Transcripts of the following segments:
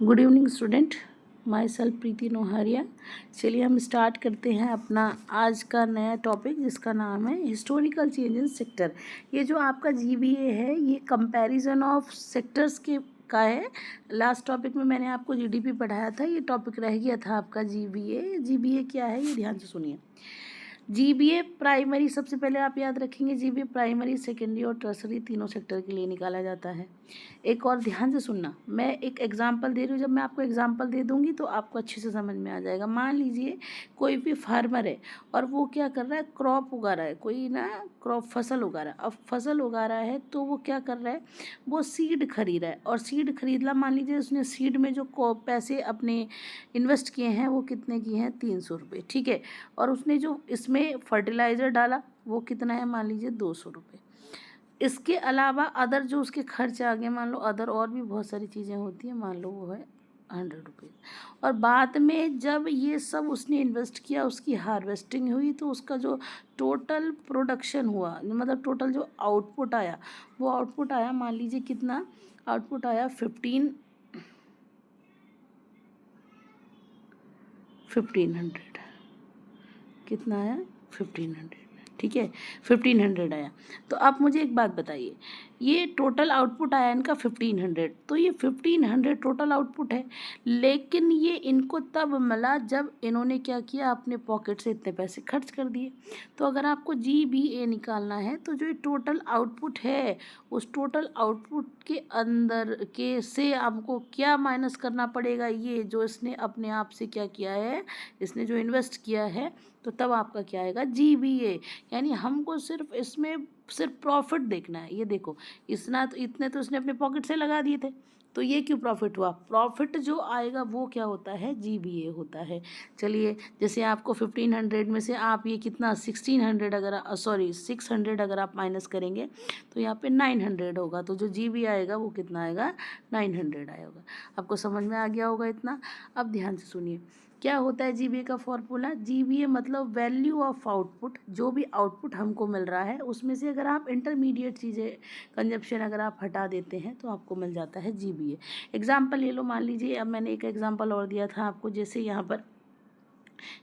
Good evening student, myself Preeti Noharia. चलिए हम start करते हैं अपना आज का नया टॉपिक जिसका नाम है हिस्टोरिकल चेंज इन सेक्टर। ये जो आपका जीबीए है ये कंपैरिजन ऑफ सेक्टर्स के का है। लास्ट टॉपिक में मैंने आपको जीडीपी पढ़ाया था, ये टॉपिक रह गया था आपका जीबीए। जीबीए क्या है ये ध्यान से सुनिए। जीबीए प्राइमरी, सबसे पहले आप याद रखेंगे जीबीए प्राइमरी, सेकेंडरी और टर्सरी तीनों सेक्टर के लिए निकाला जाता है। एक और ध्यान से सुनना, मैं एक एग्जांपल दे रही हूँ, जब मैं आपको एग्जांपल दे दूंगी तो आपको अच्छे से समझ में आ जाएगा। मान लीजिए कोई भी फार्मर है और वो क्या कर रहा है, क्रॉप उगा रहा है, कोई ना क्रॉप फसल उगा रहा है। अब फसल उगा रहा है तो वो क्या कर रहा है, वो सीड खरीद रहा है। और सीड खरीदला, मान लीजिए उसने सीड में जो पैसे अपने इन्वेस्ट किए हैं वो कितने किए हैं, 300 रुपये, ठीक है। और उसने जो इसमें फर्टिलाइज़र डाला वो कितना है, मान लीजिए 200 रुपये। इसके अलावा अदर जो उसके खर्च आ गए, मान लो अदर और भी बहुत सारी चीज़ें होती हैं, मान लो वो है 100 रुपये। और बाद में जब ये सब उसने इन्वेस्ट किया, उसकी हार्वेस्टिंग हुई, तो उसका जो टोटल प्रोडक्शन हुआ, मतलब टोटल जो आउटपुट आया, वो आउटपुट आया, मान लीजिए कितना आउटपुट आया, 1500। कितना आया, 1500, ठीक है, 1500 आया। तो आप मुझे एक बात बताइए, ये टोटल आउटपुट आया इनका 1500, तो ये 1500 टोटल आउटपुट है, लेकिन ये इनको तब मिला जब इन्होंने क्या किया, अपने पॉकेट से इतने पैसे खर्च कर दिए। तो अगर आपको जीबीए निकालना है तो जो ये टोटल आउटपुट है, उस टोटल आउटपुट के अंदर के से आपको क्या माइनस करना पड़ेगा, ये जो इसने अपने आप से क्या किया है, इसने जो इन्वेस्ट किया है, तो तब आपका क्या आएगा, जीबीए। यानी हमको सिर्फ इसमें सिर्फ प्रॉफिट देखना है। ये देखो, इतने तो इसने अपने पॉकेट से लगा दिए थे, तो ये क्यों प्रॉफिट हुआ, प्रॉफिट जो आएगा वो क्या होता है, जीबीए होता है। चलिए, जैसे आपको 1500 में से आप ये कितना 1600, अगर 600 अगर आप माइनस करेंगे तो यहाँ पे 900 होगा, तो जो जीबी आएगा वो कितना आएगा, 900 आएगा। आपको समझ में आ गया होगा इतना। अब ध्यान से सुनिए, क्या होता है जीबीए का फॉर्मूला, जीबीए मतलब वैल्यू ऑफ आउटपुट। जो भी आउटपुट हमको मिल रहा है उसमें से अगर आप इंटरमीडिएट चीज़ें, कंजप्शन अगर आप हटा देते हैं तो आपको मिल जाता है जीबीए। एग्जाम्पल ले लो, मान लीजिए, अब मैंने एक एग्जाम्पल और दिया था आपको, जैसे यहाँ पर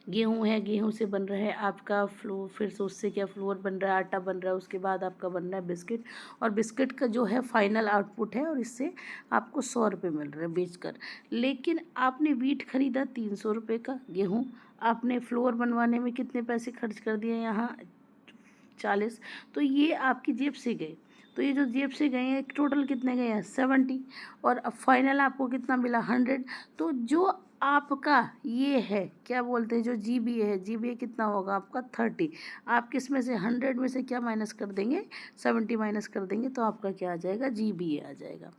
गेहूं है, गेहूं से बन रहा है आपका फ्लोर, फिर से उससे क्या फ्लोर बन रहा है, आटा बन रहा है, उसके बाद आपका बन रहा है बिस्किट, और बिस्किट का जो है फाइनल आउटपुट है, और इससे आपको 100 रुपये मिल रहे हैं बेचकर। लेकिन आपने वीट खरीदा 300 रुपये का, गेहूँ आपने फ्लोर बनवाने में कितने पैसे खर्च कर दिए, यहाँ 40, तो ये आपकी जेब से गए। तो ये जो जेब से गए हैं टोटल कितने गए हैं, 70, और अब फाइनल आपको कितना मिला, 100। तो जो आपका ये है, क्या बोलते हैं, जो जीबीए है, जीबीए कितना होगा आपका 30। आप किस में से, 100 में से क्या माइनस कर देंगे, 70 माइनस कर देंगे, तो आपका क्या आ जाएगा, जीबीए आ जाएगा।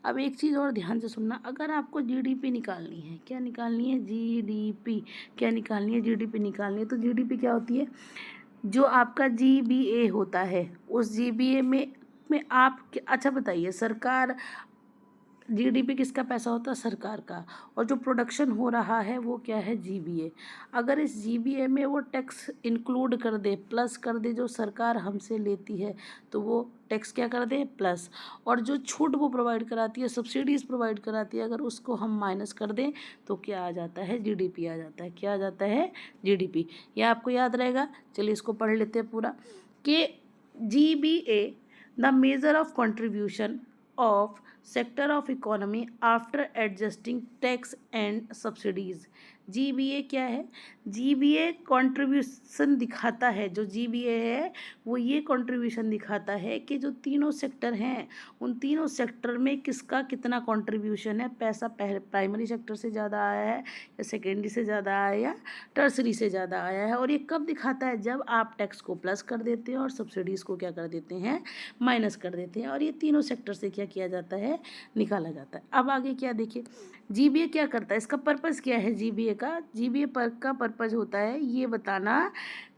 अब एक चीज़ और ध्यान से सुनना, अगर आपको जीडीपी निकालनी है, क्या निकालनी है, जीडीपी, क्या निकालनी है, जीडीपी निकालनी है, तो जीडीपी क्या होती है, जो आपका जीबीए होता है उस जीबीए में आप, अच्छा बताइए, सरकार, जीडीपी किसका पैसा होता है, सरकार का, और जो प्रोडक्शन हो रहा है वो क्या है, जीबीए। अगर इस जीबीए में वो टैक्स इंक्लूड कर दे, प्लस कर दे, जो सरकार हमसे लेती है, तो वो टैक्स क्या कर दे, प्लस, और जो छूट वो प्रोवाइड कराती है, सब्सिडीज़ प्रोवाइड कराती है, अगर उसको हम माइनस कर दें तो क्या आ जाता है, जीडीपी आ जाता है। क्या आ जाता है, जीडीपी। ये आपको याद रहेगा। चलिए इसको पढ़ लेते हैं पूरा, कि GBA the measure of contribution of sector of economy after adjusting tax and subsidies। GBA क्या है, जीबीए कंट्रीब्यूशन दिखाता है, जो जीबीए है वो ये कंट्रीब्यूशन दिखाता है कि जो तीनों सेक्टर हैं उन तीनों सेक्टर में किसका कितना कंट्रीब्यूशन है, पैसा प्राइमरी सेक्टर से ज़्यादा आया है या सेकेंडरी से ज़्यादा आया है या टर्सरी से ज़्यादा आया है। और ये कब दिखाता है, जब आप टैक्स को प्लस कर देते हैं और सब्सिडीज़ को क्या कर देते हैं, माइनस कर देते हैं, और ये तीनों सेक्टर से क्या किया जाता है, निकाला जाता है। अब आगे क्या देखिए, जीबीए क्या करता है, इसका पर्पस क्या है, जीबीए का पर्पस होता है ये बताना,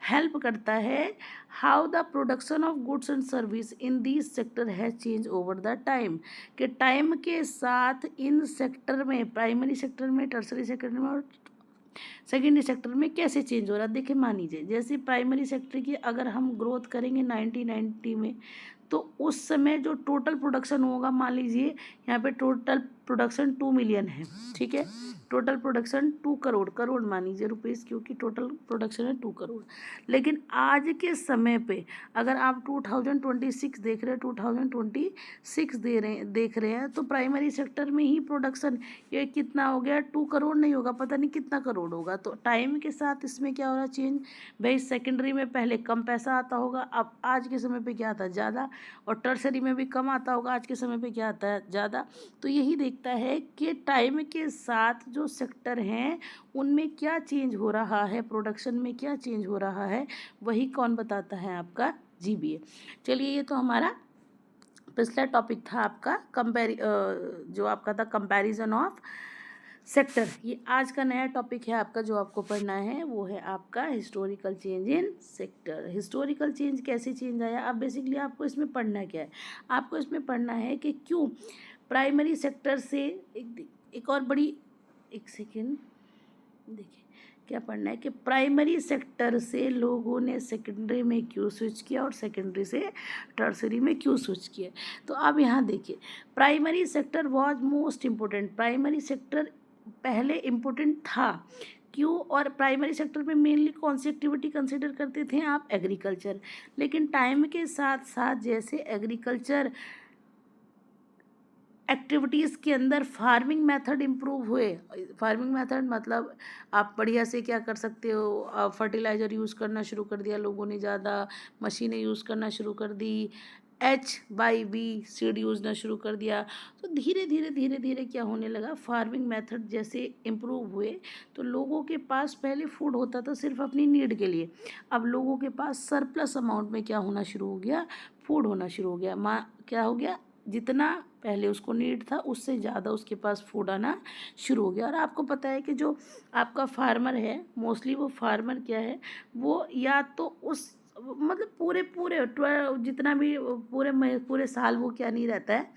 हेल्प करता है how the production of goods and service in this sector has change over the time, कि टाइम के साथ इन सेक्टर में, प्राइमरी सेक्टर में, टर्सरी सेक्टर में और सेकेंडरी सेक्टर में कैसे चेंज हो रहा है। देखिए, मान लीजिए जैसे प्राइमरी सेक्टर की अगर हम ग्रोथ करेंगे 1990 में, तो उस समय जो टोटल प्रोडक्शन होगा, मान लीजिए यहाँ पे टोटल प्रोडक्शन 2 मिलियन है, ठीक है, टोटल प्रोडक्शन 2 करोड़, करोड़ मान लीजिए रुपीज़, क्योंकि टोटल प्रोडक्शन है 2 करोड़। लेकिन आज के समय पे अगर आप 2026 देख रहे हैं, 2026 देख रहे हैं, तो प्राइमरी सेक्टर में ही प्रोडक्शन ये कितना हो गया, 2 करोड़ नहीं होगा, पता नहीं कितना करोड़ होगा। तो टाइम के साथ इसमें क्या हो रहा है चेंज, भाई सेकेंडरी में पहले कम पैसा आता होगा, अब आज के समय पे क्या आता है ज़्यादा, और टर्सरी में भी कम आता होगा, आज के समय पे क्या आता है ज़्यादा। तो यही देखता है कि टाइम के साथ जो सेक्टर हैं उनमें क्या चेंज हो रहा है, प्रोडक्शन में क्या चेंज हो रहा है, वही कौन बताता है, आपका जीबीए। चलिए, ये तो हमारा पिछला टॉपिक था आपका जो आपका था कंपैरिजन ऑफ सेक्टर। ये आज का नया टॉपिक है आपका, जो आपको पढ़ना है वो है आपका historical change in sector. Historical change कैसे चेंज आया, अब बेसिकली आपको इसमें पढ़ना क्या है, आपको इसमें पढ़ना है कि क्यों प्राइमरी सेक्टर से एक और बड़ी, एक सेकेंड देखिए क्या पढ़ना है, कि प्राइमरी सेक्टर से लोगों ने सेकेंडरी में क्यों स्विच किया और सेकेंडरी से टर्सरी में क्यों स्विच किया। तो अब यहाँ देखिए, primary sector was most important, primary sector पहले इम्पोर्टेंट था, क्यों, और प्राइमरी सेक्टर में मेनली कौन सी एक्टिविटी कंसिडर करते थे आप, एग्रीकल्चर। लेकिन टाइम के साथ साथ जैसे एग्रीकल्चर एक्टिविटीज़ के अंदर फार्मिंग मेथड इम्प्रूव हुए, फार्मिंग मेथड मतलब आप बढ़िया से क्या कर सकते हो, फर्टिलाइज़र यूज़ करना शुरू कर दिया लोगों ने, ज़्यादा मशीनें यूज़ करना शुरू कर दी, HB सीड यूज़ ना शुरू कर दिया। तो धीरे धीरे धीरे धीरे क्या होने लगा, फार्मिंग मेथड जैसे इम्प्रूव हुए, तो लोगों के पास पहले फूड होता था सिर्फ अपनी नीड के लिए, अब लोगों के पास सरप्लस अमाउंट में क्या होना शुरू हो गया, फूड होना शुरू हो गया। क्या हो गया, जितना पहले उसको नीड था उससे ज़्यादा उसके पास फूड आना शुरू हो गया। और आपको पता है कि जो आपका फार्मर है, मोस्टली वो फार्मर क्या है, वो या तो उस मतलब पूरे पूरे जितना भी पूरे साल वो क्या नहीं रहता है,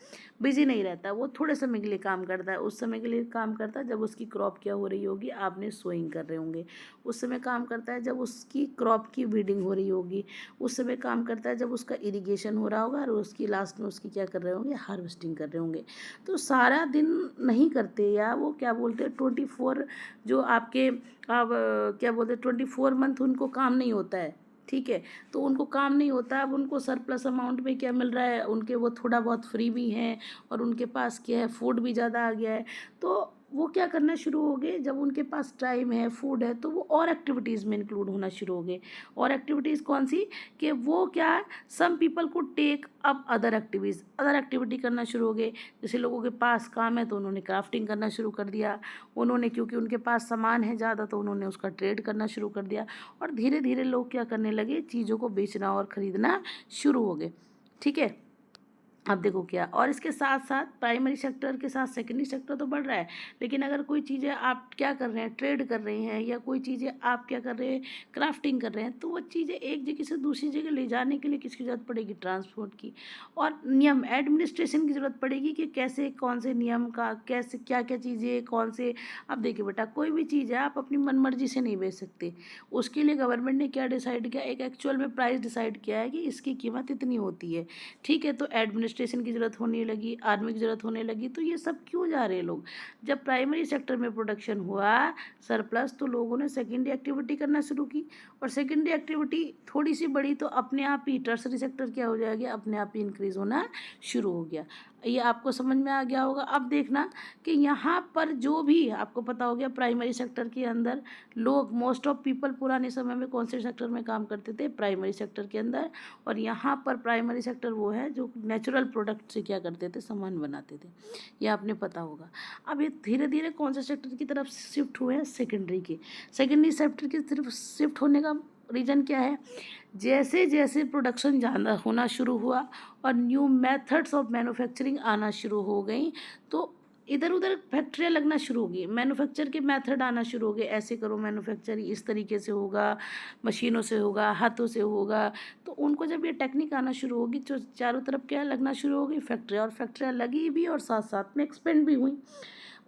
बिजी नहीं रहता, वो थोड़े समय के लिए काम करता है, उस समय के लिए काम करता है जब उसकी क्रॉप क्या हो रही होगी, आपने सोइंग कर रहे होंगे, उस समय काम करता है जब उसकी क्रॉप की वीडिंग हो रही होगी, उस समय काम करता है जब उसका इरिगेशन हो रहा होगा, और उसकी लास्ट में उसकी क्या कर रहे होंगे, हार्वेस्टिंग कर रहे होंगे। तो सारा दिन नहीं करते, या वो क्या बोलते हैं 24 जो आपके अब क्या बोलते हैं 24 मंथ उनको काम नहीं होता है, ठीक है, तो उनको काम नहीं होता। अब उनको सरप्लस अमाउंट में क्या मिल रहा है, उनके वो थोड़ा बहुत फ्री भी हैं, और उनके पास क्या है, फूड भी ज़्यादा आ गया है। तो वो क्या करना शुरू हो गए, जब उनके पास टाइम है, फूड है, तो वो और एक्टिविटीज़ में इंक्लूड होना शुरू हो गए। और एक्टिविटीज़ कौन सी, कि वो क्या है, सम पीपल को टेक अप अदर एक्टिविटी करना शुरू हो गए। जैसे लोगों के पास काम है तो उन्होंने क्राफ्टिंग करना शुरू कर दिया, उन्होंने क्योंकि उनके पास सामान है ज़्यादा तो उन्होंने उसका ट्रेड करना शुरू कर दिया, और धीरे धीरे लोग क्या करने लगे, चीज़ों को बेचना और ख़रीदना शुरू हो गए, ठीक है। अब देखो क्या, और इसके साथ साथ प्राइमरी सेक्टर के साथ सेकेंडरी सेक्टर तो बढ़ रहा है, लेकिन अगर कोई चीज़ें आप क्या कर रहे हैं, ट्रेड कर रहे हैं, या कोई चीज़ें आप क्या कर रहे हैं, क्राफ्टिंग कर रहे हैं, तो वो चीज़ें एक जगह से दूसरी जगह ले जाने के लिए किसकी ज़रूरत पड़ेगी, ट्रांसपोर्ट की, और नियम एडमिनिस्ट्रेशन की ज़रूरत पड़ेगी कि कैसे कौन से नियम का, कैसे क्या क्या चीज़ें कौन से। अब देखिए बेटा, कोई भी चीज़ है आप अपनी मनमर्जी से नहीं बेच सकते, उसके लिए गवर्नमेंट ने क्या डिसाइड किया, एक एक्चुअल में प्राइस डिसाइड किया है कि इसकी कीमत इतनी होती है, ठीक है। तो एडमिनिस्ट्रेशन की ज़रूरत होने लगी, आर्मी की ज़रूरत होने लगी, तो ये सब क्यों जा रहे हैं लोग, जब प्राइमरी सेक्टर में प्रोडक्शन हुआ सरप्लस, तो लोगों ने सेकेंडरी एक्टिविटी करना शुरू की, और सेकेंडरी एक्टिविटी थोड़ी सी बड़ी तो अपने आप ही टर्सरी सेक्टर क्या हो जाएगा, अपने आप ही इंक्रीज़ होना शुरू हो गया। ये आपको समझ में आ गया होगा। अब देखना कि यहाँ पर जो भी आपको पता हो गया, प्राइमरी सेक्टर के अंदर लोग मोस्ट ऑफ पीपल पुराने समय में कौन से सेक्टर में काम करते थे, प्राइमरी सेक्टर के अंदर, और यहाँ पर प्राइमरी सेक्टर वो है जो नेचुरल प्रोडक्ट से क्या करते थे, सामान बनाते थे, ये आपने पता होगा। अब ये धीरे धीरे कौन से सेक्टर की तरफ शिफ्ट हुए हैं, सेकेंडरी के, सेकेंडरी सेक्टर की तरफ शिफ्ट होने का रीज़न क्या है, जैसे जैसे प्रोडक्शन ज़्यादा होना शुरू हुआ और न्यू मेथड्स ऑफ मैन्युफैक्चरिंग आना शुरू हो गई, तो इधर उधर फैक्ट्रियाँ लगना शुरू हो गई, मैन्युफैक्चर के मेथड आना शुरू हो गए, ऐसे करो मैन्युफैक्चर, इस तरीके से होगा, मशीनों से होगा, हाथों से होगा। तो उनको जब ये टेक्निक आना शुरू होगी तो चारों तरफ क्या लगना शुरू हो गई, फैक्ट्रियाँ, और फैक्ट्रियाँ लगी भी और साथ साथ में एक्सपेंड भी हुई।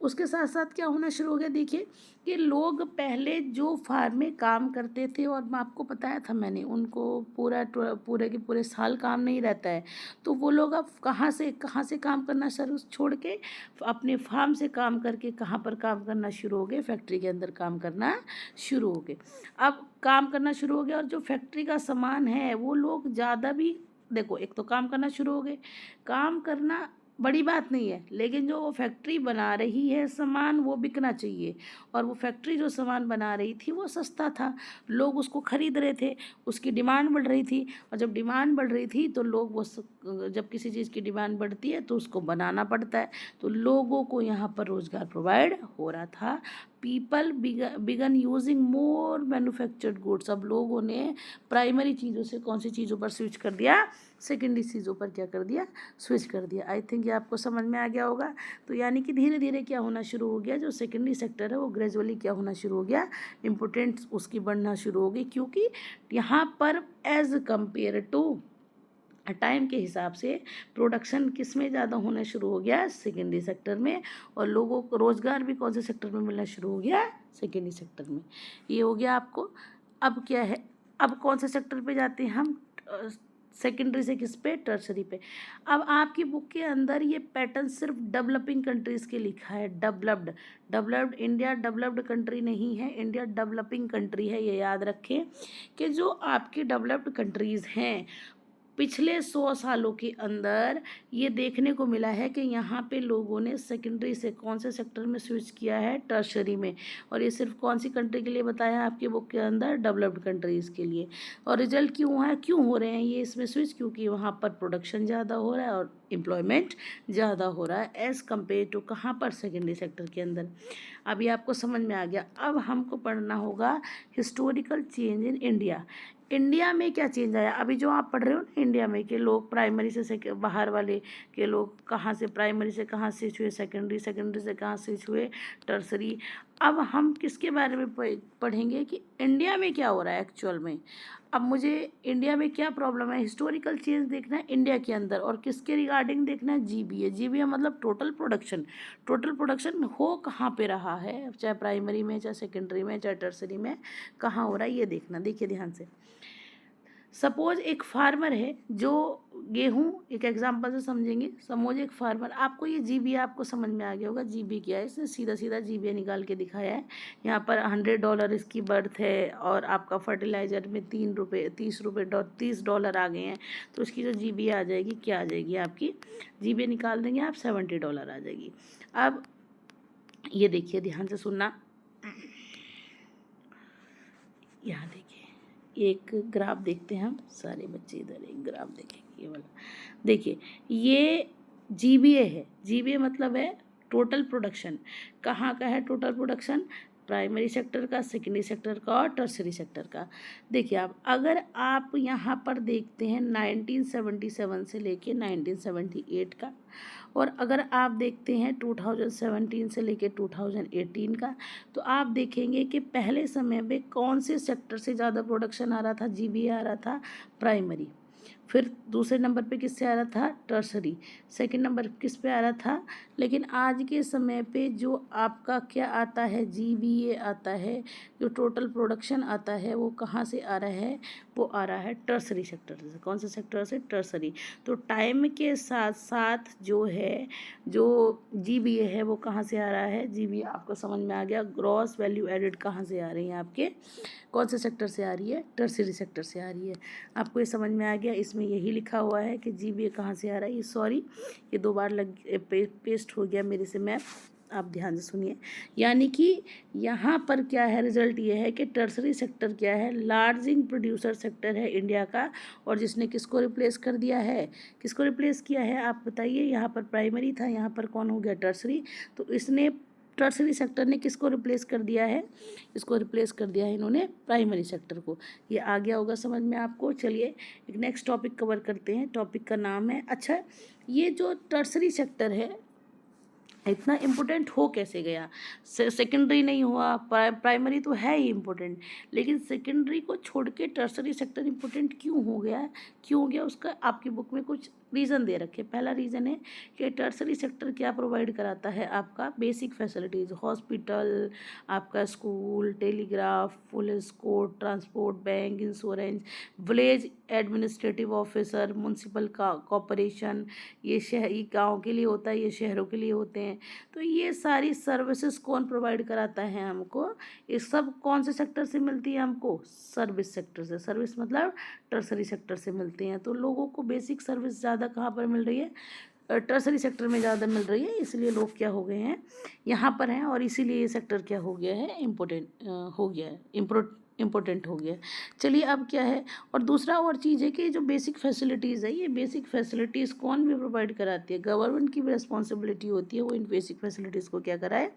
उसके साथ साथ क्या होना शुरू हो गया, देखिए कि लोग पहले जो फार्म में काम करते थे, और मैं आपको बताया था मैंने, उनको पूरे के पूरे साल काम नहीं रहता है, तो वो लोग अब कहाँ से काम करना शुरू छोड़ के अपने फार्म से काम करके कहाँ पर काम करना शुरू हो गए, फैक्ट्री के अंदर काम करना शुरू हो गए। अब काम करना शुरू हो गया, और जो फैक्ट्री का सामान है वो लोग ज़्यादा भी, देखो एक तो काम करना शुरू हो गए, काम करना बड़ी बात नहीं है, लेकिन जो वो फैक्ट्री बना रही है सामान वो बिकना चाहिए, और वो फैक्ट्री जो सामान बना रही थी वो सस्ता था, लोग उसको खरीद रहे थे, उसकी डिमांड बढ़ रही थी, और जब डिमांड बढ़ रही थी तो लोग जब किसी चीज़ की डिमांड बढ़ती है तो उसको बनाना पड़ता है, तो लोगों को यहाँ पर रोज़गार प्रोवाइड हो रहा था। People began using more manufactured goods. अब लोगों ने प्राइमरी चीज़ों से कौन सी चीज़ों पर स्विच कर दिया, सेकेंडरी चीज़ों पर क्या कर दिया, स्विच कर दिया। आई थिंक ये आपको समझ में आ गया होगा। तो यानी कि धीरे धीरे क्या होना शुरू हो गया, जो सेकेंडरी सेक्टर है वो ग्रेजुअली क्या होना शुरू हो गया, इम्पोर्टेंस उसकी बढ़ना शुरू हो गई, क्योंकि यहाँ पर एज कंपेयर टू टाइम के हिसाब से प्रोडक्शन किस में ज़्यादा होना शुरू हो गया, सेकेंडरी सेक्टर में, और लोगों को रोज़गार भी कौन से सेक्टर में मिलना शुरू हो गया, सेकेंडरी सेक्टर में। ये हो गया आपको। अब क्या है, अब कौन से सेक्टर पे जाते हैं हम, सेकेंडरी से किस पे, टर्सरी पे। अब आपकी बुक के अंदर ये पैटर्न सिर्फ डेवलपिंग कंट्रीज़ के लिखा है, डेवलप्ड। इंडिया डेवलप्ड कंट्री नहीं है, इंडिया डेवलपिंग कंट्री है, ये याद रखें कि जो आपकी डेवलप्ड कंट्रीज़ हैं पिछले 100 सालों के अंदर ये देखने को मिला है कि यहाँ पे लोगों ने सेकेंडरी से कौन से सेक्टर में स्विच किया है, टर्शरी में। और ये सिर्फ कौन सी कंट्री के लिए बताया है आपकी बुक के अंदर, डेवलप्ड कंट्रीज़ के लिए। और रिजल्ट क्यों हो रहे हैं ये इसमें स्विच, क्योंकि वहाँ पर प्रोडक्शन ज़्यादा हो रहा है और एम्प्लॉयमेंट ज़्यादा हो रहा है एज़ कम्पेयर टू कहाँ पर, सेकेंडरी सेक्टर के अंदर। अभी आपको समझ में आ गया। अब हमको पढ़ना होगा historical change in India. India में क्या चेंज आया, अभी जो आप पढ़ रहे हो ना इंडिया में, कि लोग प्राइमरी से बाहर वाले के लोग कहाँ से, प्राइमरी से कहाँ स्विच हुए सेकेंडरी, सेकेंडरी से कहाँ स्विच हुए टर्सरी। अब हम किसके बारे में पढ़ेंगे कि इंडिया में क्या हो रहा है एक्चुअल में। अब मुझे इंडिया में क्या प्रॉब्लम है, हिस्टोरिकल चेंज देखना है इंडिया के अंदर, और किसके रिगार्डिंग देखना है, जीबीए। जीबीए मतलब टोटल प्रोडक्शन हो कहाँ पे रहा है, चाहे प्राइमरी में, चाहे सेकेंडरी में, चाहे टर्सरी में, कहाँ हो रहा है ये देखना। देखिए ध्यान से, सपोज एक फार्मर है जो गेहूं, एक एग्जांपल से समझेंगे। सपोज एक फार्मर, आपको ये जीबीए आपको समझ में आ गया होगा, जीबीए क्या है, इसने सीधा सीधा जीबीए निकाल के दिखाया है। यहाँ पर $100 इसकी बर्थ है, और आपका फर्टिलाइज़र में $30 आ गए हैं, तो उसकी जो जीबीए आ जाएगी, क्या आ जाएगी आपकी, जीबीए निकाल देंगे आप, $70 आ जाएगी। अब ये देखिए ध्यान से सुनना, यहाँ देखिए एक ग्राफ देखते हैं हम, सारे बच्चे इधर एक ग्राफ देखेंगे, ये वाला देखिए, ये जीबीए है। जीबीए मतलब है टोटल प्रोडक्शन। कहाँ का है टोटल प्रोडक्शन, प्राइमरी सेक्टर का, सेकेंडरी सेक्टर का और टर्सरी सेक्टर का। देखिए आप, अगर आप यहाँ पर देखते हैं 1977 से लेके 1978 का, और अगर आप देखते हैं 2017 से लेके 2018 का, तो आप देखेंगे कि पहले समय में कौन से सेक्टर से ज़्यादा प्रोडक्शन आ रहा था, जीबीए आ रहा था, प्राइमरी। फिर दूसरे नंबर पे किससे आ रहा था, टर्सरी। सेकंड नंबर किस पे आ रहा था, लेकिन आज के समय पे जो आपका क्या आता है, जीबीए आता है, जो टोटल प्रोडक्शन आता है वो कहाँ से आ रहा है, वो आ रहा है टर्सरी सेक्टर से। कौन से सेक्टर से, टर्सरी। तो टाइम के साथ साथ जो है, जो जीबीए है वो कहाँ से आ रहा है, जीबीए आपको समझ में आ गया, ग्रॉस वैल्यू एडेड कहाँ से आ रही है आपके, कौन से सेक्टर से आ रही है, टर्सरी सेक्टर से आ रही है। आपको ये समझ में आ गया। इसमें यही लिखा हुआ है कि जीबीए कहाँ से आ रहा है, ये सॉरी ये 2 बार पेस्ट हो गया मेरे से मैप, आप ध्यान से सुनिए। यानी कि यहाँ पर क्या है, रिजल्ट ये है कि टर्सरी सेक्टर क्या है, लार्जिंग प्रोड्यूसर सेक्टर है इंडिया का, और जिसने किसको रिप्लेस कर दिया है, किसको रिप्लेस किया है आप बताइए। यहाँ पर प्राइमरी था, यहाँ पर कौन हो गया, टर्सरी। तो इसने, टर्सरी सेक्टर ने किसको रिप्लेस कर दिया है, इसको रिप्लेस कर दिया है इन्होंने, प्राइमरी सेक्टर को। ये आ गया होगा समझ में आपको। चलिए एक नेक्स्ट टॉपिक कवर करते हैं। टॉपिक का नाम है, अच्छा ये जो टर्सरी सेक्टर है इतना इम्पोर्टेंट हो कैसे गया, सेकेंडरी नहीं हुआ, प्राइमरी तो है ही इम्पोर्टेंट, लेकिन सेकेंडरी को छोड़ के टर्सरी सेक्टर इम्पोर्टेंट क्यों हो गया, क्यों हो गया, उसका आपकी बुक में कुछ रीज़न दे रखे। पहला रीज़न है कि टर्सरी सेक्टर क्या प्रोवाइड कराता है, आपका बेसिक फैसिलिटीज़, हॉस्पिटल, आपका school, telegraph, police, court, transport, bank, insurance, village administrative officer, municipal corporation, ये शहरी गाँव के लिए होता है, ये शहरों के लिए होते हैं। तो ये सारी सर्विसेज कौन प्रोवाइड कराता है हमको, ये सब कौन से सेक्टर से मिलती है हमको, सर्विस सेक्टर से। सर्विस मतलब टर्सरी सेक्टर से मिलती हैं। तो लोगों को बेसिक सर्विस ज़्यादा कहाँ पर मिल रही है, टर्सरी सेक्टर में ज़्यादा मिल रही है, इसलिए लोग क्या हो गए हैं, यहाँ पर हैं, और इसीलिए ये सेक्टर क्या हो गया है, इम्पोर्टेंट हो गया है, इम्पोर्टेंट हो गया है। चलिए अब क्या है, और दूसरा और चीज़ है कि जो बेसिक फैसिलिटीज़ है, ये बेसिक फैसिलिटीज़ कौन भी प्रोवाइड कराती है, गवर्नमेंट की भी रिस्पॉन्सिबिलिटी होती है वो इन बेसिक फैसिलिटीज़ को क्या कराए,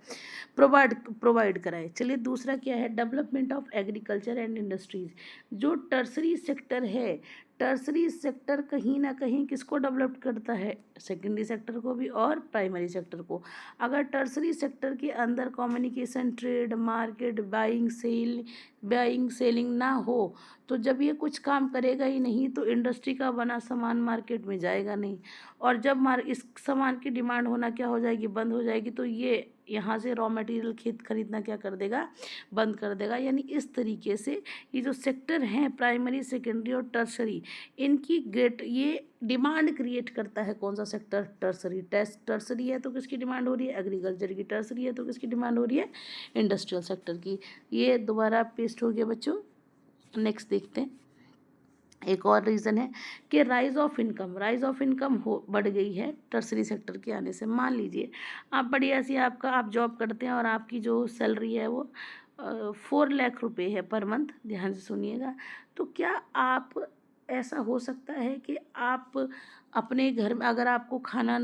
प्रोवाइड कराए। चलिए दूसरा क्या है, development of agriculture and industries. जो टर्सरी सेक्टर है, टर्सरी सेक्टर कहीं ना कहीं किसको डेवलप करता है, सेकेंडरी सेक्टर को भी और प्राइमरी सेक्टर को। अगर टर्सरी सेक्टर के अंदर communication, trade, market, buying selling ना हो, तो जब ये कुछ काम करेगा ही नहीं तो इंडस्ट्री का बना सामान मार्केट में जाएगा नहीं, और जब इस सामान की डिमांड होना क्या हो जाएगी, बंद हो जाएगी, तो ये यहाँ से रॉ मटेरियल खरीदना क्या कर देगा, बंद कर देगा। यानी इस तरीके से ये जो सेक्टर हैं, प्राइमरी, सेकेंडरी और टर्सरी, इनकी ये डिमांड क्रिएट करता है। कौन सा सेक्टर, टर्सरी। टर्सरी है तो किसकी डिमांड हो रही है, एग्रीकल्चर की। टर्सरी है तो किसकी डिमांड हो रही है, इंडस्ट्रियल सेक्टर की। ये दोबारा पेस्ट हो गया बच्चों। नेक्स्ट देखते हैं, एक और रीज़न है कि राइज ऑफ इनकम हो बढ़ गई है टर्सरी सेक्टर के आने से। मान लीजिए आप बढ़िया सी आप जॉब करते हैं और आपकी जो सैलरी है वो 4 लाख रुपए है पर मंथ, ध्यान से सुनिएगा। तो क्या आप, ऐसा हो सकता है कि आप अपने घर में, अगर आपको खाना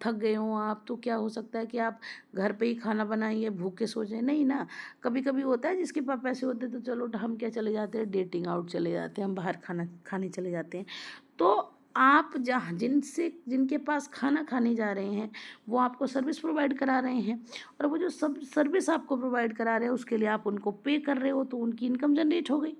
थक गए हो आप, तो क्या हो सकता है कि आप घर पे ही खाना बनाइए, भूखे सो जाए, नहीं ना। कभी कभी होता है जिसके पास पैसे होते हैं तो चलो हम क्या चले जाते हैं, डेटिंग आउट चले जाते हैं, हम बाहर खाने चले जाते हैं। तो आप जिनके पास खाना खाने जा रहे हैं वो आपको सर्विस प्रोवाइड करा रहे हैं, और वो जो सब सर्विस आपको प्रोवाइड करा रहे हैं उसके लिए आप उनको पे कर रहे हो, तो उनकी इनकम जनरेट हो गई।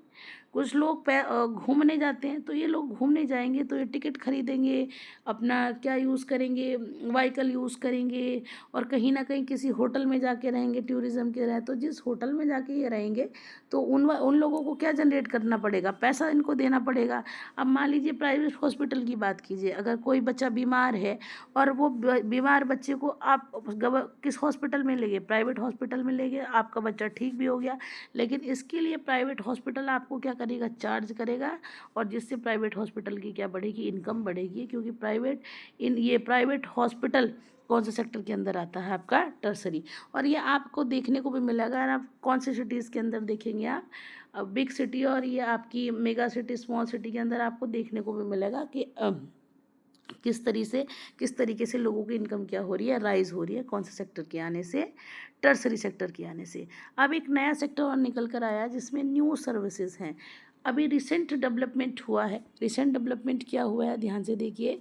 कुछ लोग घूमने जाते हैं, तो ये लोग घूमने जाएंगे तो ये टिकट खरीदेंगे, अपना क्या यूज़ करेंगे, व्हीकल यूज़ करेंगे, और कहीं ना कहीं किसी होटल में जाके रहेंगे, टूरिज़्म के रहे, तो जिस होटल में जाके ये रहेंगे तो उन लोगों को क्या जनरेट करना पड़ेगा, पैसा इनको देना पड़ेगा। अब मान लीजिए प्राइवेट हॉस्पिटल की बात कीजिए, अगर कोई बच्चा बीमार है और वो बीमार बच्चे को आप किस हॉस्पिटल में ले गए, प्राइवेट हॉस्पिटल में ले गए, आपका बच्चा ठीक भी हो गया, लेकिन इसके लिए प्राइवेट हॉस्पिटल आपको क्या करेगा, चार्ज करेगा, और जिससे प्राइवेट हॉस्पिटल की क्या बढ़ेगी, इनकम बढ़ेगी, क्योंकि ये प्राइवेट हॉस्पिटल कौन से सेक्टर के अंदर आता है, आपका टर्सरी। और ये आपको देखने को भी मिलेगा, अगर आप कौन से सिटीज़ के अंदर देखेंगे, आप बिग सिटी और ये आपकी मेगा सिटी, स्मॉल सिटी के अंदर आपको देखने को भी मिलेगा कि किस तरीके से लोगों की इनकम क्या हो रही है, राइज हो रही है, कौन से सेक्टर के आने से, टर्सरी सेक्टर के आने से। अब एक नया सेक्टर और निकल कर आया जिसमें न्यू सर्विसेज हैं। अभी रिसेंट डेवलपमेंट हुआ है। रिसेंट डेवलपमेंट क्या हुआ है, ध्यान से देखिए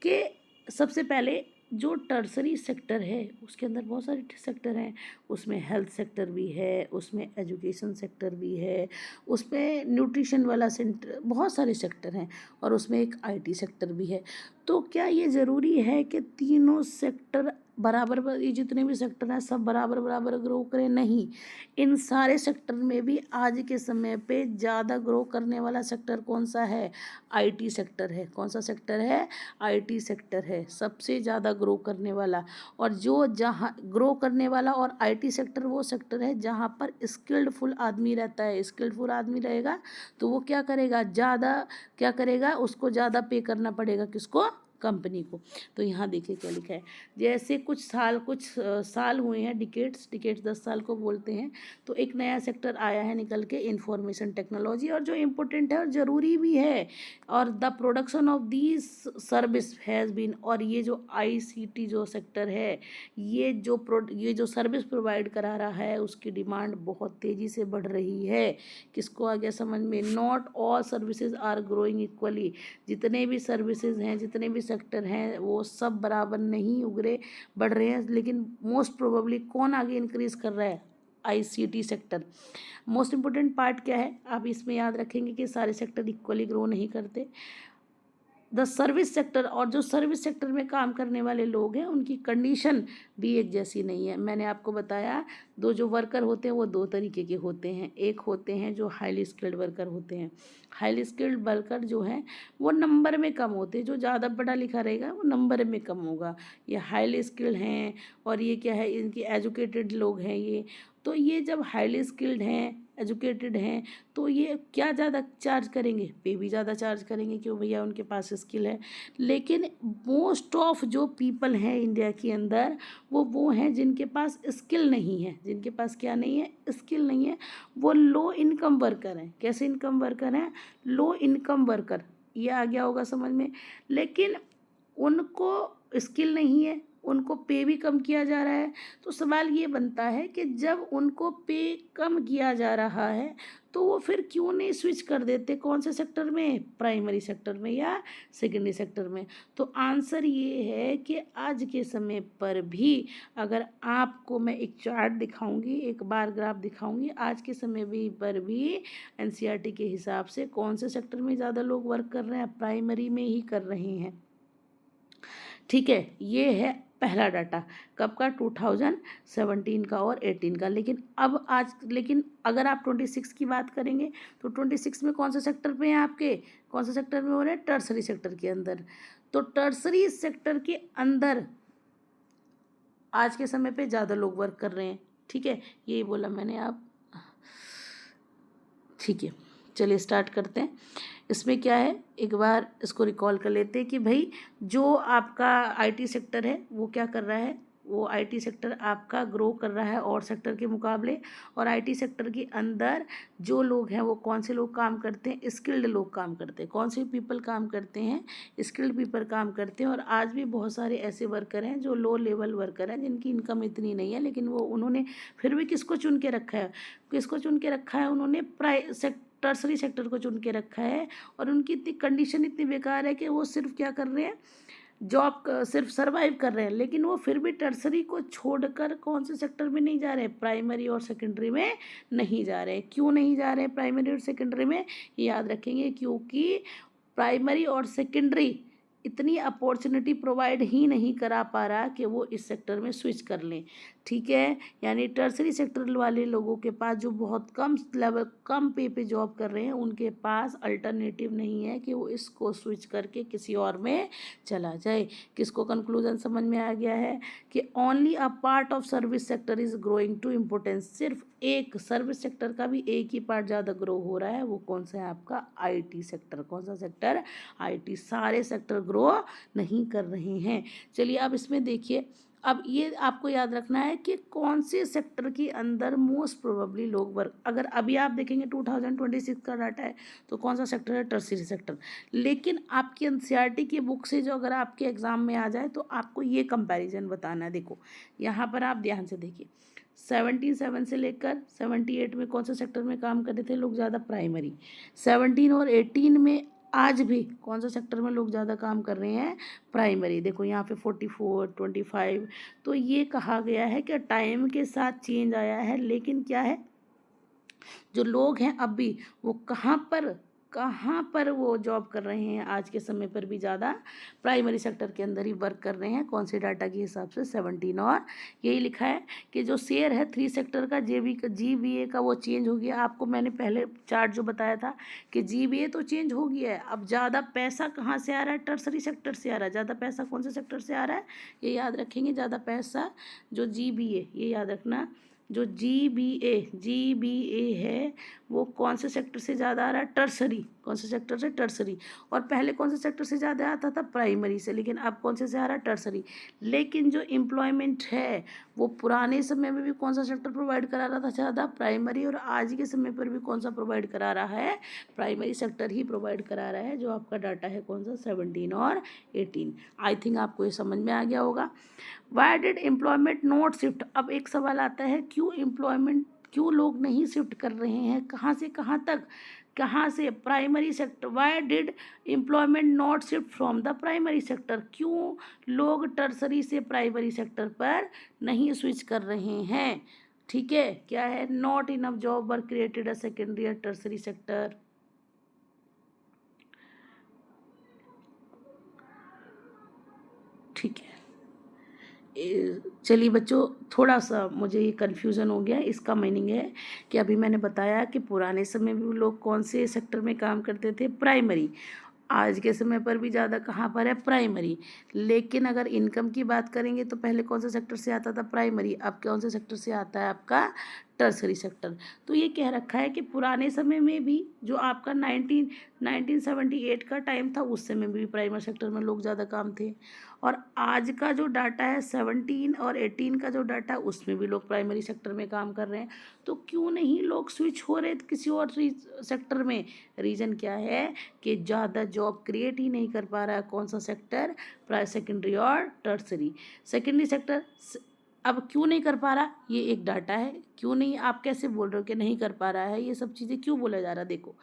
कि सबसे पहले जो टर्सरी सेक्टर है उसके अंदर बहुत सारे सेक्टर हैं, उसमें हेल्थ सेक्टर भी है, उसमें एजुकेशन सेक्टर भी है, उसमें न्यूट्रिशन वाला सेंटर, बहुत सारे सेक्टर हैं, और उसमें एक आईटी सेक्टर भी है। तो क्या ये ज़रूरी है कि तीनों सेक्टर बराबर, ये जितने भी सेक्टर हैं सब बराबर बराबर ग्रो करें? नहीं, इन सारे सेक्टर में भी आज के समय पे ज़्यादा ग्रो करने वाला सेक्टर कौन सा है, आईटी सेक्टर है। कौन सा सेक्टर है, आईटी सेक्टर है सबसे ज़्यादा ग्रो करने वाला। और जहाँ ग्रो करने वाला और आईटी सेक्टर वो सेक्टर है जहाँ पर स्किल्डफुल आदमी रहता है। स्किल्डफुल आदमी रहेगा तो वो क्या करेगा, क्या करेगा, उसको ज़्यादा पे करना पड़ेगा, किसको, कंपनी को। तो यहाँ देखिए क्या लिखा है, जैसे कुछ साल हुए हैं, डिकेट्स 10 साल को बोलते हैं, तो एक नया सेक्टर आया है निकल के, इंफॉर्मेशन टेक्नोलॉजी, और जो इम्पोर्टेंट है और ज़रूरी भी है, और the production of these service has been, और ये जो आईसीटी जो सेक्टर है, ये जो सर्विस प्रोवाइड करा रहा है उसकी डिमांड बहुत तेज़ी से बढ़ रही है। किसको आ गया समझ में, not all services are growing equally. जितने भी सर्विसेज हैं, जितने भी सेक्टर हैं, वो सब बराबर नहीं बढ़ रहे हैं, लेकिन मोस्ट प्रोबेबली कौन आगे इंक्रीज कर रहा है, ICT sector. Most important part क्या है, आप इसमें याद रखेंगे कि सारे सेक्टर इक्वली ग्रो नहीं करते। द सर्विस सेक्टर, और जो सर्विस सेक्टर में काम करने वाले लोग हैं उनकी कंडीशन भी एक जैसी नहीं है। मैंने आपको बताया जो वर्कर होते हैं वो दो तरीके के होते हैं। एक होते हैं जो हाईली स्किल्ड वर्कर होते हैं। हाईली स्किल्ड वर्कर जो हैं वो नंबर में कम होते हैं, जो ज़्यादा पढ़ा लिखा रहेगा वो नंबर में कम होगा। ये हाईली स्किल्ड हैं और ये क्या है, इनकी एजुकेटेड लोग हैं ये। तो ये जब हाईली स्किल्ड हैं, एजुकेटेड हैं, तो ये क्या ज़्यादा चार्ज करेंगे, पे भी ज़्यादा चार्ज करेंगे, क्यों भैया उनके पास स्किल है। लेकिन मोस्ट ऑफ जो पीपल हैं इंडिया के अंदर वो हैं जिनके पास स्किल नहीं है। जिनके पास क्या नहीं है, स्किल नहीं है, वो लो इनकम वर्कर हैं। कैसे इनकम वर्कर हैं, लो इनकम वर्कर, ये आ गया होगा समझ में। लेकिन उनको स्किल नहीं है, उनको पे भी कम किया जा रहा है। तो सवाल ये बनता है कि जब उनको पे कम किया जा रहा है तो वो फिर क्यों नहीं स्विच कर देते, कौन से सेक्टर में, प्राइमरी सेक्टर में या सेकेंडरी सेक्टर में। तो आंसर ये है कि आज के समय पर भी, अगर आपको मैं एक चार्ट दिखाऊंगी, एक बार ग्राफ दिखाऊंगी, आज के समय भी पर भी एनसीईआरटी के हिसाब से कौन से सेक्टर में ज़्यादा लोग वर्क कर रहे हैं, प्राइमरी में ही कर रहे हैं। ठीक है, ये है पहला डाटा, कब का, 2017 का और 18 का। लेकिन अगर आप 26 की बात करेंगे तो 26 में कौन से सेक्टर पे हैं आपके, कौन से सेक्टर में हो रहे हैं, टर्सरी सेक्टर के अंदर। तो टर्सरी सेक्टर के अंदर आज के समय पे ज़्यादा लोग वर्क कर रहे हैं। ठीक है, यही बोला मैंने आप। ठीक है, चलिए स्टार्ट करते हैं। इसमें क्या है, एक बार इसको रिकॉल कर लेते हैं कि भाई जो आपका आईटी सेक्टर है वो क्या कर रहा है, वो आईटी सेक्टर आपका ग्रो कर रहा है और सेक्टर के मुकाबले। और आईटी सेक्टर के अंदर जो लोग हैं वो कौन से लोग काम करते हैं, स्किल्ड लोग काम करते हैं। कौन से पीपल काम करते हैं, स्किल्ड पीपल काम करते हैं। और आज भी बहुत सारे ऐसे वर्कर हैं जो लो लेवल वर्कर हैं जिनकी इनकम इतनी नहीं है, लेकिन वो उन्होंने फिर भी किसको चुन के रखा है, किसको चुन के रखा है, उन्होंने टर्सरी सेक्टर को चुन के रखा है। और उनकी इतनी कंडीशन इतनी बेकार है कि वो सिर्फ क्या कर रहे हैं, जॉब सिर्फ सरवाइव कर रहे हैं। लेकिन वो फिर भी टर्सरी को छोड़कर कौन से सेक्टर में नहीं जा रहे, प्राइमरी और सेकेंडरी में नहीं जा रहे। क्यों नहीं जा रहे प्राइमरी और सेकेंडरी में, याद रखेंगे, क्योंकि प्राइमरी और सेकेंडरी इतनी अपॉर्चुनिटी प्रोवाइड ही नहीं करा पा रहा कि वो इस सेक्टर में स्विच कर लें। ठीक है, यानी टर्सरी सेक्टर वाले लोगों के पास जो बहुत कम पे पे जॉब कर रहे हैं, उनके पास अल्टरनेटिव नहीं है कि वो इसको स्विच करके किसी और में चला जाए। किसको कंक्लूजन समझ में आ गया है कि only a part of service sector is growing to importance. सिर्फ एक सर्विस सेक्टर का भी एक ही पार्ट ज़्यादा ग्रो हो रहा है, वो कौन सा है आपका, आईटी सेक्टर। कौन सा सेक्टर, आईटी। सारे सेक्टर ग्रो नहीं कर रहे हैं। चलिए अब इसमें देखिए, अब ये आपको याद रखना है कि कौन से सेक्टर के अंदर मोस्ट प्रोबेबली लोग वर्क, अगर अभी आप देखेंगे 2026 का डाटा है तो कौन सा सेक्टर है, टर्सरी सेक्टर। लेकिन आपकी एनसीईआरटी की बुक से जो अगर आपके एग्जाम में आ जाए तो आपको ये कंपैरिजन बताना है। देखो यहाँ पर आप ध्यान से देखिए, 77 से लेकर 78 में कौन से सेक्टर में काम कर रहे थे लोग ज़्यादा, प्राइमरी। 17 और 18 में आज भी कौन सा सेक्टर में लोग ज़्यादा काम कर रहे हैं, प्राइमरी। देखो यहाँ पे 44, 25। तो ये कहा गया है कि टाइम के साथ चेंज आया है, लेकिन क्या है, जो लोग हैं अब भी वो कहाँ पर वो जॉब कर रहे हैं, आज के समय पर भी ज़्यादा प्राइमरी सेक्टर के अंदर ही वर्क कर रहे हैं। कौन से डाटा के हिसाब से, 17। और यही लिखा है कि जो शेयर है थ्री सेक्टर का, जीबीए का, वो चेंज हो गया। आपको मैंने पहले चार्ट जो बताया था कि जीबीए तो चेंज हो गया है, अब ज़्यादा पैसा कहाँ से आ रहा है, टर्सरी सेक्टर से आ रहा है। ज़्यादा पैसा कौन से सेक्टर से आ रहा है, ये याद रखेंगे, ज़्यादा पैसा जो जीबीए, ये याद रखना, जो जीबीए है वो कौन से सेक्टर से ज़्यादा आ रहा है, टर्सरी। कौन से सेक्टर से, टर्सरी। और पहले कौन से सेक्टर से ज़्यादा आता था, प्राइमरी से, लेकिन अब कौन से आ रहा है, टर्सरी। लेकिन जो एम्प्लॉयमेंट है वो पुराने समय में भी कौन सा सेक्टर प्रोवाइड करा रहा था ज़्यादा, प्राइमरी। और आज के समय पर भी कौन सा प्रोवाइड करा रहा है, प्राइमरी सेक्टर ही प्रोवाइड करा रहा है। जो आपका डाटा है कौन सा, 17 और 18। आई थिंक आपको ये समझ में आ गया होगा। Why did employment not shift, अब एक सवाल आता है, क्यों लोग नहीं शिफ्ट कर रहे हैं, कहाँ से कहाँ तक, कहाँ से, primary sector. Why did employment not shift from the primary sector, क्यों लोग टर्सरी से प्राइमरी सेक्टर पर नहीं स्विच कर रहे हैं। ठीक है, क्या है, not enough job were created a secondary tertiary sector. ठीक है। चलिए बच्चों, थोड़ा सा मुझे ये कन्फ्यूज़न हो गया। इसका मीनिंग है कि अभी मैंने बताया कि पुराने समय में लोग कौन से सेक्टर में काम करते थे, प्राइमरी। आज के समय पर भी ज़्यादा कहाँ पर है, प्राइमरी। लेकिन अगर इनकम की बात करेंगे तो पहले कौन से सेक्टर से आता था, प्राइमरी। अब कौन से सेक्टर से आता है आपका, टर्सरी सेक्टर। तो ये कह रखा है कि पुराने समय में भी जो आपका 1978 का टाइम था, उस समय में भी प्राइमरी सेक्टर में लोग ज़्यादा काम थे। और आज का जो डाटा है 17 और 18 का जो डाटा है, उसमें भी लोग प्राइमरी सेक्टर में काम कर रहे हैं। तो क्यों नहीं लोग स्विच हो रहे किसी और सेक्टर में? रीज़न क्या है कि ज़्यादा जॉब क्रिएट ही नहीं कर पा रहा है कौन सा सेक्टर, सेकेंडरी और टर्सरी। सेकेंडरी सेक्टर अब क्यों नहीं कर पा रहा, ये एक डाटा है। क्यों नहीं, आप कैसे बोल रहे हो कि नहीं कर पा रहा है? ये सब चीज़ें क्यों बोला जा रहा है? देखो,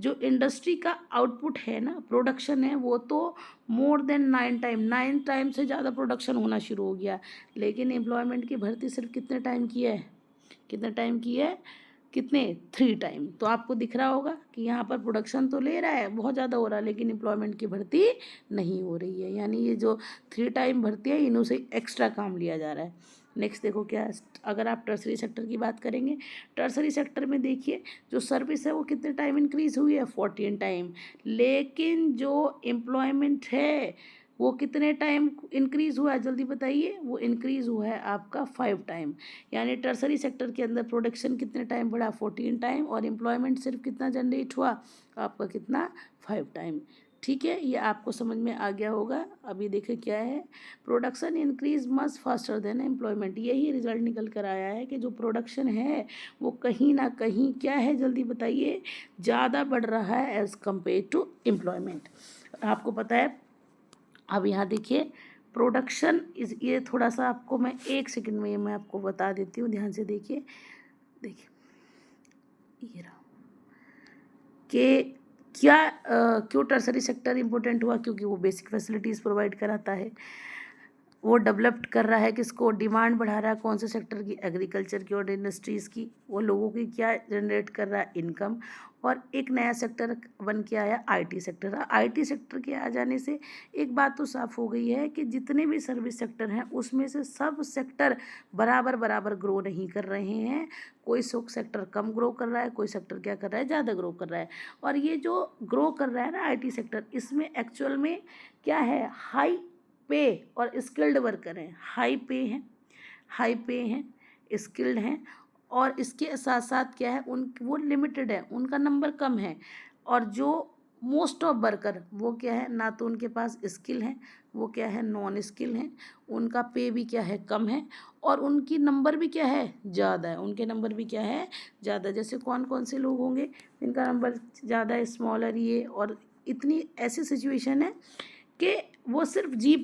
जो इंडस्ट्री का आउटपुट है ना, प्रोडक्शन है, वो तो मोर देन 9 टाइम से ज़्यादा प्रोडक्शन होना शुरू हो गया। लेकिन एम्प्लॉयमेंट की भर्ती सिर्फ कितने टाइम की है, कितने टाइम की है, कितने, 3 टाइम। तो आपको दिख रहा होगा कि यहाँ पर प्रोडक्शन तो ले रहा है, बहुत ज़्यादा हो रहा है, लेकिन एम्प्लॉयमेंट की भर्ती नहीं हो रही है। यानी ये जो 3 टाइम भर्ती है, इन्हों से एक्स्ट्रा काम लिया जा रहा है। नेक्स्ट देखो क्या है, अगर आप टर्सरी सेक्टर की बात करेंगे, टर्सरी सेक्टर में देखिए जो सर्विस है वो कितने टाइम इंक्रीज़ हुई है, 14 टाइम। लेकिन जो एम्प्लॉयमेंट है वो कितने टाइम इंक्रीज़ हुआ है, जल्दी बताइए? वो इंक्रीज़ हुआ है आपका 5 टाइम। यानी टर्सरी सेक्टर के अंदर प्रोडक्शन कितने टाइम बढ़ा, 14 टाइम, और एम्प्लॉयमेंट सिर्फ कितना जनरेट हुआ आपका, कितना, 5 टाइम। ठीक है, ये आपको समझ में आ गया होगा। अभी देखिए क्या है, production increase much faster than employment. यही रिजल्ट निकल कर आया है कि जो प्रोडक्शन है वो कहीं ना कहीं क्या है, जल्दी बताइए, ज़्यादा बढ़ रहा है एज़ कम्पेयर टू एम्प्लॉयमेंट। आपको पता है, अब यहाँ देखिए प्रोडक्शन इस, ये थोड़ा सा आपको मैं 1 सेकंड में ये मैं आपको बता देती हूँ, ध्यान से देखिए। देखिए ये रहा कि क्या क्यों टर्सरी सेक्टर इम्पोर्टेंट हुआ, क्योंकि वो बेसिक फैसिलिटीज़ प्रोवाइड कराता है। वो डेवलप्ड कर रहा है किसको, डिमांड बढ़ा रहा है कौन से सेक्टर की, एग्रीकल्चर की और इंडस्ट्रीज़ की। वो लोगों की क्या जनरेट कर रहा है, इनकम। और एक नया सेक्टर बन के आया, आईटी सेक्टर। आईटी सेक्टर के आ जाने से एक बात तो साफ हो गई है कि जितने भी सर्विस सेक्टर हैं उसमें से सब सेक्टर बराबर बराबर ग्रो नहीं कर रहे हैं। कोई सेक्टर कम ग्रो कर रहा है, कोई सेक्टर क्या कर रहा है, ज़्यादा ग्रो कर रहा है। और ये जो ग्रो कर रहा है ना आईटी सेक्टर, इसमें एक्चुअल में क्या है, हाई पे और स्किल्ड वर्कर हैं। हाई पे हैं, स्किल्ड हैं, और इसके साथ साथ क्या है, उन वो लिमिटेड है, उनका नंबर कम है। और जो मोस्ट ऑफ वर्कर वो क्या है, ना तो उनके पास स्किल है, वो क्या है, नॉन स्किल हैं। उनका पे भी क्या है, कम है, और उनकी नंबर भी क्या है, ज़्यादा है। उनके नंबर भी क्या है, ज़्यादा। जैसे कौन कौन से लोग होंगे जिनका नंबर ज़्यादा है, स्मॉलर ये, और इतनी ऐसी सिचुएशन है कि वो सिर्फ जी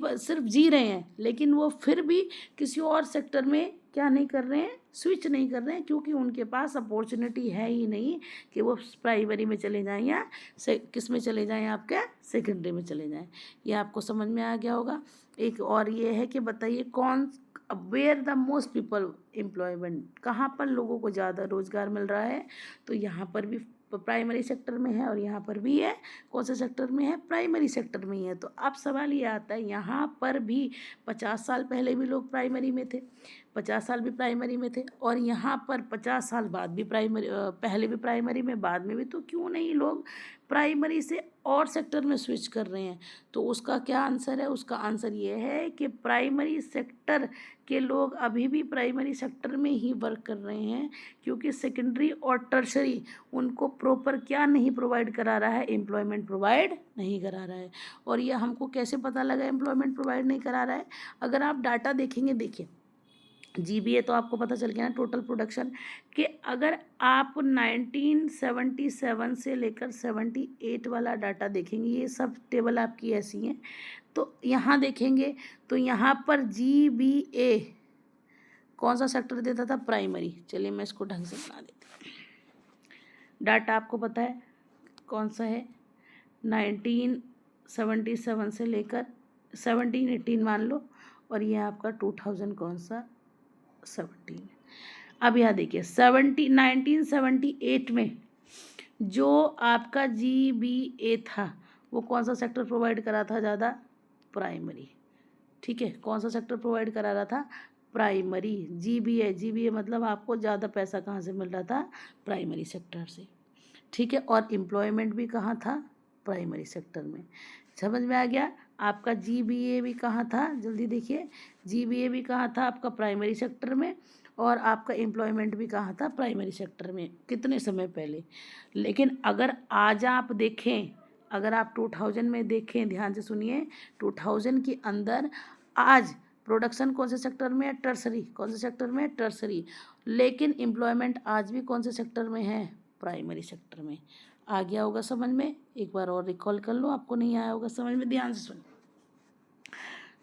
रहे हैं, लेकिन वो फिर भी किसी और सेक्टर में क्या नहीं कर रहे हैं, स्विच नहीं कर रहे हैं, क्योंकि उनके पास अपॉर्चुनिटी है ही नहीं कि वो प्राइमरी में चले जाएं या किस में चले जाएं, आपके सेकेंडरी में चले जाएं। ये आपको समझ में आ गया होगा। एक और ये है कि बताइए कौन, where the most people employment, कहाँ पर लोगों को ज़्यादा रोज़गार मिल रहा है? तो यहाँ पर भी प्राइमरी सेक्टर में है, और यहाँ पर भी है, कौन से सेक्टर में है, प्राइमरी सेक्टर में ही है। तो अब सवाल ये आता है, यहाँ पर भी 50 साल पहले भी लोग प्राइमरी में थे, 50 साल भी प्राइमरी में थे, और यहाँ पर 50 साल बाद भी प्राइमरी, पहले भी प्राइमरी में, बाद में भी। तो क्यों नहीं लोग प्राइमरी से और सेक्टर में स्विच कर रहे हैं? तो उसका क्या आंसर है, उसका आंसर ये है कि प्राइमरी सेक्टर के लोग अभी भी प्राइमरी सेक्टर में ही वर्क कर रहे हैं, क्योंकि सेकेंडरी और टर्शरी उनको प्रॉपर क्या नहीं प्रोवाइड करा रहा है, एम्प्लॉयमेंट प्रोवाइड नहीं करा रहा है। और ये हमको कैसे पता लगा एम्प्लॉयमेंट प्रोवाइड नहीं करा रहा है? अगर आप डाटा देखेंगे, देखिए जीबीए तो आपको पता चल गया ना, टोटल प्रोडक्शन, कि अगर आप 1977 से लेकर 78 वाला डाटा देखेंगे, ये सब टेबल आपकी ऐसी हैं, तो यहाँ देखेंगे तो यहाँ पर जीबीए कौन सा सेक्टर देता था, प्राइमरी। चलिए मैं इसको ढंग से बना देती हूँ। डाटा आपको पता है कौन सा है, 1977 से लेकर 17-18 मान लो, और ये आपका 2000 कौन सा, 17। अब यहाँ देखिए 1978 में जो आपका जीबीए था वो कौन सा सेक्टर प्रोवाइड करा था ज़्यादा, प्राइमरी। ठीक है, कौन सा सेक्टर प्रोवाइड करा रहा था, प्राइमरी। जीबीए मतलब आपको ज़्यादा पैसा कहाँ से मिल रहा था, प्राइमरी सेक्टर से, ठीक है। और एम्प्लॉयमेंट भी कहाँ था, प्राइमरी सेक्टर में। समझ में आ गया। आपका जीबीए भी कहाँ था, जल्दी देखिए, जीबीए भी कहाँ था आपका, प्राइमरी सेक्टर में, और आपका एम्प्लॉयमेंट भी कहाँ था, प्राइमरी सेक्टर में, कितने समय पहले। लेकिन अगर आज आप देखें, अगर आप 2000 में देखें, ध्यान से सुनिए, 2000 के अंदर आज प्रोडक्शन कौन से सेक्टर में है, टर्सरी। कौन से सेक्टर में है, टर्सरी। लेकिन एम्प्लॉयमेंट आज भी कौन से सेक्टर में है, प्राइमरी सेक्टर में। आ गया होगा समझ में, एक बार और रिकॉल कर लो, आपको नहीं आया होगा समझ में, ध्यान से सुनिए।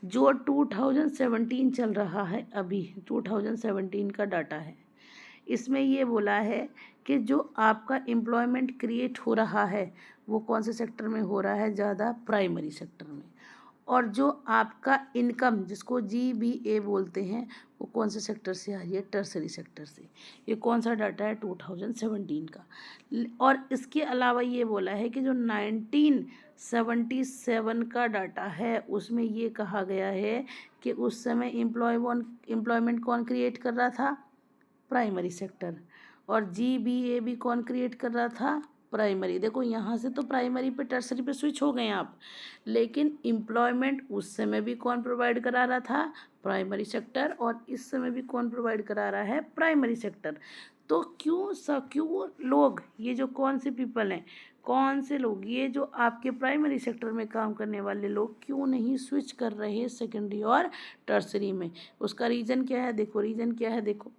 जो 2017 चल रहा है अभी, 2017 का डाटा है, इसमें ये बोला है कि जो आपका एम्प्लॉयमेंट क्रिएट हो रहा है वो कौन से सेक्टर में हो रहा है, ज़्यादा प्राइमरी सेक्टर में। और जो आपका इनकम जिसको जीबीए बोलते हैं वो कौन से सेक्टर से आ रही है, टर्सरी सेक्टर से। ये कौन सा डाटा है, 2017 का। और इसके अलावा ये बोला है कि जो 1977 का डाटा है उसमें ये कहा गया है कि उस समय एम्प्लॉयमेंट कौन क्रिएट कर रहा था, प्राइमरी सेक्टर। और जीबीए भी कौन क्रिएट कर रहा था, प्राइमरी। देखो यहाँ से तो प्राइमरी पे टर्सरी पे स्विच हो गए आप, लेकिन एम्प्लॉयमेंट उस समय भी कौन प्रोवाइड करा रहा था, प्राइमरी सेक्टर, और इस समय भी कौन प्रोवाइड करा रहा है, प्राइमरी सेक्टर। तो क्यों लोग, ये जो कौन से पीपल हैं, कौन से लोग, ये जो आपके प्राइमरी सेक्टर में काम करने वाले लोग क्यों नहीं स्विच कर रहे सेकेंडरी और टर्सरी में। उसका रीज़न क्या है, देखो रीज़न क्या है, देखो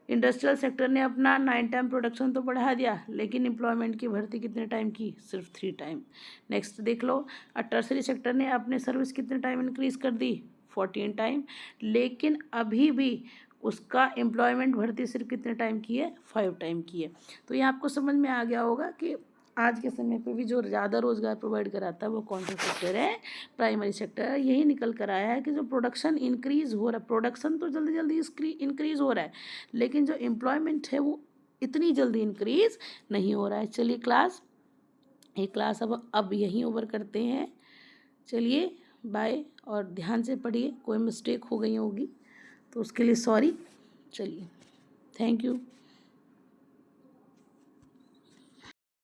इंडस्ट्रियल सेक्टर ने अपना 9 टाइम प्रोडक्शन तो बढ़ा दिया, लेकिन एम्प्लॉयमेंट की भर्ती कितने टाइम की, सिर्फ 3 टाइम। नेक्स्ट देख लो, टर्सरी सेक्टर ने अपने सर्विस कितने टाइम इंक्रीज़ कर दी, 14 टाइम, लेकिन अभी भी उसका एम्प्लॉयमेंट भर्ती सिर्फ कितने टाइम की है, 5 टाइम की है। तो ये आपको समझ में आ गया होगा कि आज के समय पे भी जो ज़्यादा रोज़गार प्रोवाइड कराता है वो कौन सा सेक्टर है, प्राइमरी सेक्टर है। यही निकल कर आया है कि जो प्रोडक्शन इंक्रीज़ हो रहा है, प्रोडक्शन तो जल्दी जल्दी इंक्रीज़ हो रहा है, लेकिन जो एम्प्लॉयमेंट है वो इतनी जल्दी इंक्रीज़ नहीं हो रहा है। चलिए ये क्लास अब यहीं ओवर करते हैं। चलिए बाय, और ध्यान से पढ़िए, कोई मिस्टेक हो गई होगी तो उसके लिए सॉरी। चलिए, थैंक यू।